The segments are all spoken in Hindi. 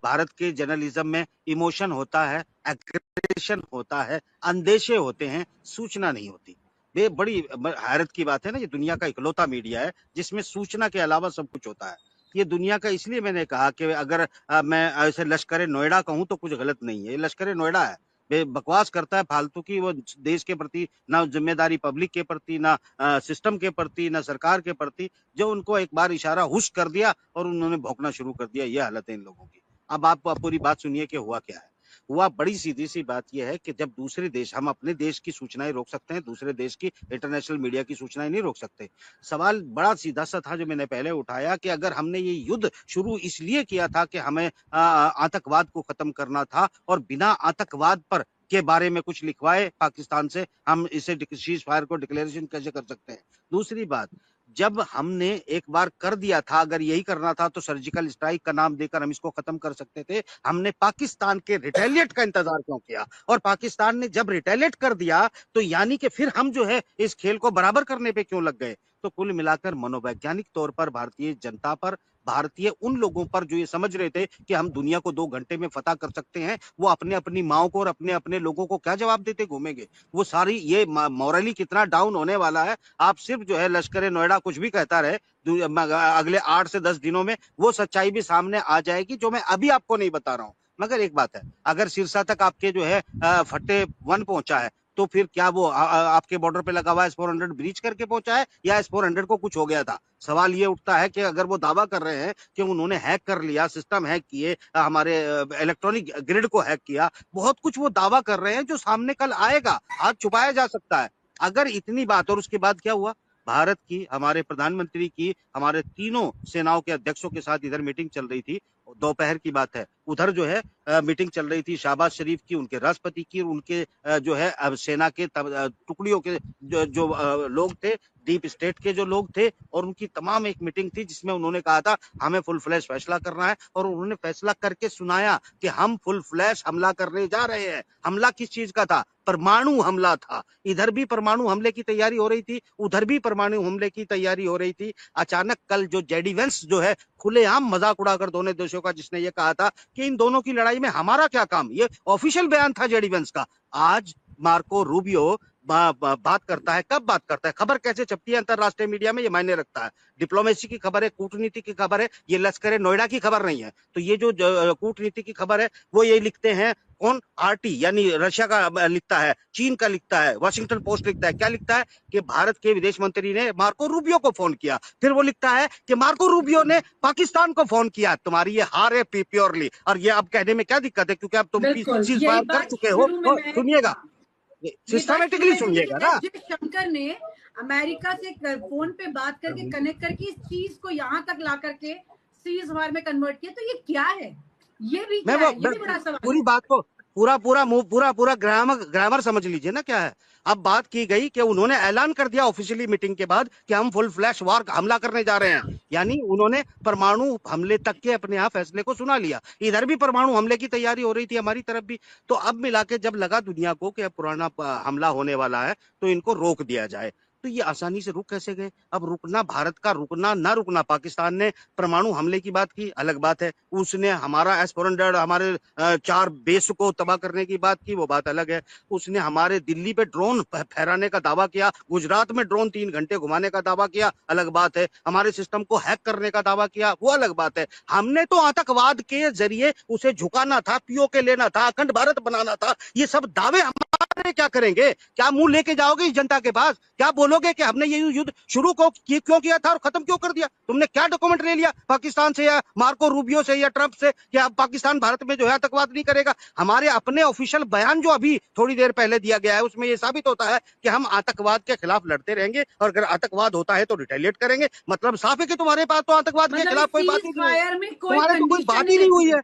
भारत के जर्नलिज्म में इमोशन होता है, एग्रेशन होता है, अंदेशे होते हैं, सूचना नहीं होती। ये बड़ी हैरत की बात है ना, ये दुनिया का इकलौता मीडिया है जिसमें सूचना के अलावा सब कुछ होता है। ये दुनिया का, इसलिए मैंने कहा कि अगर मैं ऐसे लश्कर नोएडा कहूं तो कुछ गलत नहीं है। ये लश्कर नोएडा है, बकवास करता है फालतू की। वो देश के प्रति ना जिम्मेदारी, पब्लिक के प्रति ना सिस्टम के प्रति ना सरकार के प्रति। जो उनको एक बार इशारा हुश कर दिया और उन्होंने भौंकना शुरू कर दिया। ये हालत है इन लोगों की। अब आप पूरी बात सुनिए कि हुआ क्या है। हुआ बड़ी सीधी सी बात यह है कि जब दूसरे देश, हम अपने देश की सूचनाएं रोक सकते हैं, दूसरे देश की इंटरनेशनल मीडिया की सूचनाएं नहीं रोक सकते। सवाल बड़ा सीधा सा था जो मैंने पहले उठाया कि अगर हमने ये युद्ध शुरू इसलिए किया था कि हमें आतंकवाद को खत्म करना था और बिना आतंकवाद पर के बारे में कुछ लिखवाए पाकिस्तान से, हम इसे सीज फायर को डिक्लेरेशन कैसे कर सकते हैं। दूसरी बात, जब हमने एक बार कर दिया था, अगर यही करना था तो सर्जिकल स्ट्राइक का नाम देकर हम इसको खत्म कर सकते थे। हमने पाकिस्तान के रिटेलिएट का इंतजार क्यों किया? और पाकिस्तान ने जब रिटेलिएट कर दिया तो यानी कि फिर हम जो है इस खेल को बराबर करने पे क्यों लग गए? तो कुल मिलाकर मनोवैज्ञानिक तौर पर भारतीय जनता पर, भारतीय उन लोगों पर जो ये समझ रहे थे कि हम दुनिया को 2 घंटे में फतह कर सकते हैं, वो अपने अपनी माओ को और अपने अपने लोगों को क्या जवाब देते घूमेंगे? वो सारी ये मॉरली कितना डाउन होने वाला है। आप सिर्फ जो है लश्कर नोएडा कुछ भी कहता रहे, अगले 8 से 10 दिनों में वो सच्चाई भी सामने आ जाएगी जो मैं अभी आपको नहीं बता रहा हूँ। मगर एक बात है, अगर सिरसा तक आपके जो है फट्टे 1 पहुंचा है तो फिर क्या वो आपके बॉर्डर पे लगा हुआ S-400 ब्रीच करके पहुंचा है या S-400 को कुछ हो गया था? सवाल ये उठता है कि अगर वो दावा कर रहे हैं कि उन्होंने हैक कर लिया, सिस्टम हैक किए, हमारे इलेक्ट्रॉनिक ग्रिड को हैक किया, बहुत कुछ वो दावा कर रहे हैं जो सामने कल आएगा, आज छुपाया जा सकता है। अगर इतनी बात, और उसके बाद क्या हुआ? भारत की, हमारे प्रधानमंत्री की, हमारे तीनों सेनाओं के अध्यक्षों के साथ इधर मीटिंग चल रही थी। दोपहर की बात है, उधर जो है मीटिंग चल रही थी शहबाज शरीफ की, उनके राष्ट्रपति की, उनके जो है सेना के टुकड़ियों के जो लोग थे, डीप स्टेट के जो लोग थे, और उनकी तमाम एक मीटिंग थी जिसमें उन्होंने कहा था हमें फुल फ्लैश फैसला करना है। और उन्होंने फैसला करके सुनाया कि हम फुल फ्लैश हमला करने जा रहे हैं। हमला किस चीज का था? परमाणु हमला था। इधर भी परमाणु हमले की तैयारी हो रही थी, उधर भी परमाणु हमले की तैयारी हो रही थी। अचानक कल जो जेडी वेंस जो है खुलेआम मजाक उड़ाकर दोनों देशों का, जिसने ये कहा था कि इन दोनों की लड़ाई में हमारा क्या काम, ये ऑफिशियल बयान था जेडी वेंस का। आज मार्को रूबियो बात करता है। कब बात करता है? खबर कैसे छपती है अंतरराष्ट्रीय मीडिया में, ये मायने रखता है। डिप्लोमेसी की खबर है, कूटनीति की खबर है, ये लश्कर नोएडा की खबर नहीं है। तो ये जो कूटनीति की खबर है वो ये लिखते हैं कौन? आरटी, यानी रशिया का लिखता है, चीन का लिखता है, वॉशिंगटन पोस्ट लिखता है। क्या लिखता है? कि भारत के विदेश मंत्री ने मार्को रूबियो को फोन किया। फिर वो लिखता है कि मार्को रूबियो ने पाकिस्तान को फोन किया। तुम्हारी ये हार है प्योरली। और ये अब कहने में क्या दिक्कत है, क्योंकि अब तुम चीज कर चुके हो। सुनिएगा, सिस्टमेटिकली सुनिएगा ना। शंकर ने अमेरिका से फोन पे बात करके कनेक्ट करके इस चीज को यहाँ तक ला करके सीज वार में कन्वर्ट किया, तो ये क्या है? ये भी क्या है? ये भी बड़ा सवाल। पूरी बात को पूरा ग्रामर समझ लीजिए ना क्या है। अब बात की गई कि उन्होंने ऐलान कर दिया ऑफिशियली मीटिंग के बाद कि हम फुल फ्लैश वार हमला करने जा रहे हैं, यानी उन्होंने परमाणु हमले तक के अपने यहाँ फैसले को सुना लिया। इधर भी परमाणु हमले की तैयारी हो रही थी, हमारी तरफ भी। तो अब मिला के जब लगा दुनिया को कि पुराना हमला होने वाला है तो इनको रोक दिया जाए, तो ये आसानी से रुक कैसे गए? अब रुकना, भारत का रुकना ना रुकना, पाकिस्तान ने परमाणु हमले की बात की, अलग बात है। उसने हमारा S-400, हमारे 4 बेस को तबाह करने की बात की, वो बात अलग है। उसने हमारे दिल्ली पे ड्रोन फहराने का दावा किया, गुजरात में ड्रोन 3 घंटे घुमाने का दावा किया, अलग बात है। हमारे सिस्टम को हैक करने का दावा किया, वो अलग बात है। हमने तो आतंकवाद के जरिए उसे झुकाना था, पीओके लेना था, अखंड भारत बनाना था। ये सब दावे हमारे क्या करेंगे? क्या मुंह लेके जाओगे इस जनता के पास? क्या बोलोगे कि हमने ये युद्ध शुरू क्यों किया था और खत्म क्यों कर दिया? तुमने क्या डॉक्यूमेंट ले लिया पाकिस्तान से या मार्को रूबियो से या ट्रंप से कि अब पाकिस्तान भारत में जो है आतंकवाद नहीं करेगा? हमारे अपने ऑफिशियल बयान जो अभी थोड़ी देर पहले दिया गया है उसमें यह साबित होता है कि हम आतंकवाद के खिलाफ लड़ते रहेंगे और अगर आतंकवाद होता है तो रिटेलिएट करेंगे। मतलब साफ है कि तुम्हारे पास तो आतंकवाद के खिलाफ कोई बात ही नहीं है, तुम्हारे तो कोई बात ही नहीं हुई है।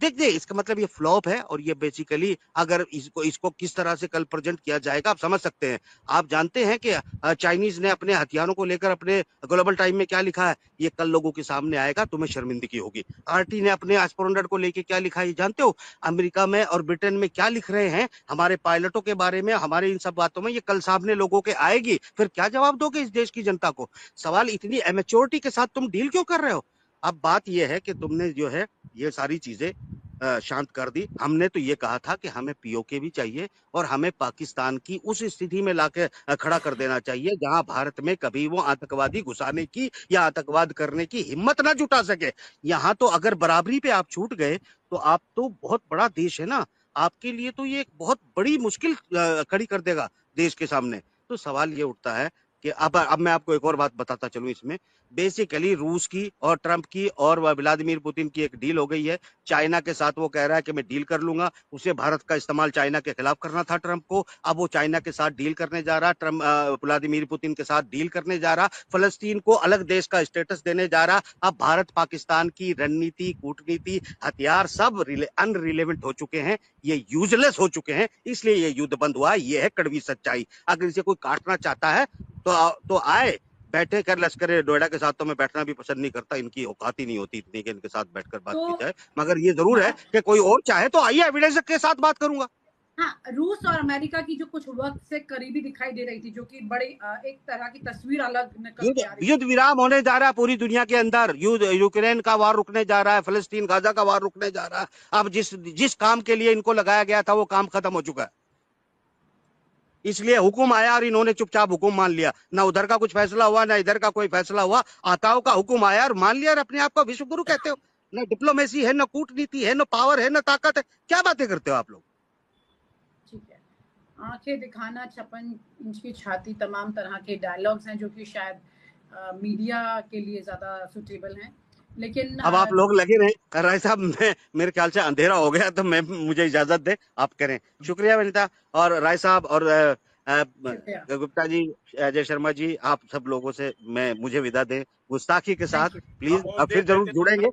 देखिए, इसका मतलब ये फ्लॉप है। और ये बेसिकली अगर इसको किस तरह से कल प्रेजेंट किया जाएगा आप समझ सकते हैं। आप जानते हैं कि चाइनीज ने अपने हथियारों को लेकर अपने ग्लोबल टाइम में क्या लिखा है, ये कल लोगों के सामने आएगा, तुम्हें शर्मिंदगी होगी। आरटी ने अपने S-400 को लेकर क्या लिखा है ये जानते हो? अमेरिका में और ब्रिटेन में क्या लिख रहे हैं हमारे पायलटों के बारे में, हमारे इन सब बातों में, ये कल सामने लोगों के आएगी। फिर क्या जवाब दोगे इस देश की जनता को? सवाल, इतनी एमेच्योरिटी के साथ तुम डील क्यों कर रहे हो? अब बात यह है कि तुमने जो है ये सारी चीजें शांत कर दी। हमने तो ये कहा था कि हमें पीओके भी चाहिए और हमें पाकिस्तान की उस स्थिति में लाके खड़ा कर देना चाहिए जहां भारत में कभी वो आतंकवादी घुसाने की या आतंकवाद करने की हिम्मत ना जुटा सके। यहाँ तो अगर बराबरी पे आप छूट गए तो आप तो बहुत बड़ा देश है ना, आपके लिए तो ये एक बहुत बड़ी मुश्किल खड़ी कर देगा देश के सामने। तो सवाल ये उठता है कि अब मैं आपको एक और बात बताता चलूं इसमें। बेसिकली रूस की और ट्रंप की और व्लादिमीर पुतिन की एक डील हो गई है। चाइना के साथ वो कह रहा है कि मैं डील कर लूंगा। उसे भारत का इस्तेमाल चाइना के खिलाफ करना था ट्रंप को, अब वो चाइना के साथ डील करने जा रहा। ट्रंप व्लादिमीर पुतिन के साथ डील करने जा रहा, फलस्तीन को अलग देश का स्टेटस देने जा रहा। अब भारत पाकिस्तान की रणनीति, कूटनीति, हथियार सब अनरिलेवेंट हो चुके हैं, ये यूजलेस हो चुके हैं, इसलिए ये युद्ध बंद हुआ। ये है कड़वी सच्चाई। अगर इसे कोई काटना चाहता है तो आए, बैठे कर। लश्कर नोएडा के साथ तो मैं बैठना भी पसंद नहीं करता, इनकी औकात ही नहीं होती इतनी कि इनके साथ बैठकर बात की जाए। मगर ये जरूर है कि कोई और चाहे तो आइए, एविडेंस के साथ बात करूंगा। हाँ, रूस और अमेरिका की जो कुछ वक्त से करीबी दिखाई दे रही थी, जो कि बड़ी एक तरह की तस्वीर अलग निकल के आ रही है। युद्ध विराम होने जा रहा है पूरी दुनिया के अंदर। युद्ध, यूक्रेन का वार रुकने जा रहा है, फलस्तीन गाजा का वार रुकने जा रहा है। अब जिस काम के लिए इनको लगाया गया था वो काम खत्म हो चुका है। इसलिए हुक्म आया और इन्होंने चुपचाप हुक्म मान लिया। ना उधर का कुछ फैसला हुआ, ना इधर का कोई फैसला हुआ। आताओं का हुक्म आया और मान लिया और अपने आप को विश्व गुरु कहते हो। ना डिप्लोमेसी है, ना कूटनीति है, ना पावर है, ना ताकत है। क्या बातें करते हो आप लोग? ठीक है, आंखें दिखाना, 56 इंच की छाती, तमाम तरह के डायलॉग्स हैं जो कि शायद मीडिया के लिए ज्यादा सुटेबल हैं। लेकिन अब आप लोग लगे रहे। राय साहब, मेरे ख्याल से अंधेरा हो गया, तो मुझे इजाजत दे, आप करें। शुक्रिया वनिता और राय साहब और गुप्ता जी, अजय शर्मा जी, आप सब लोगों से मुझे विदा दें गुस्ताखी के साथ। प्लीज फिर जरूर जुड़ेंगे।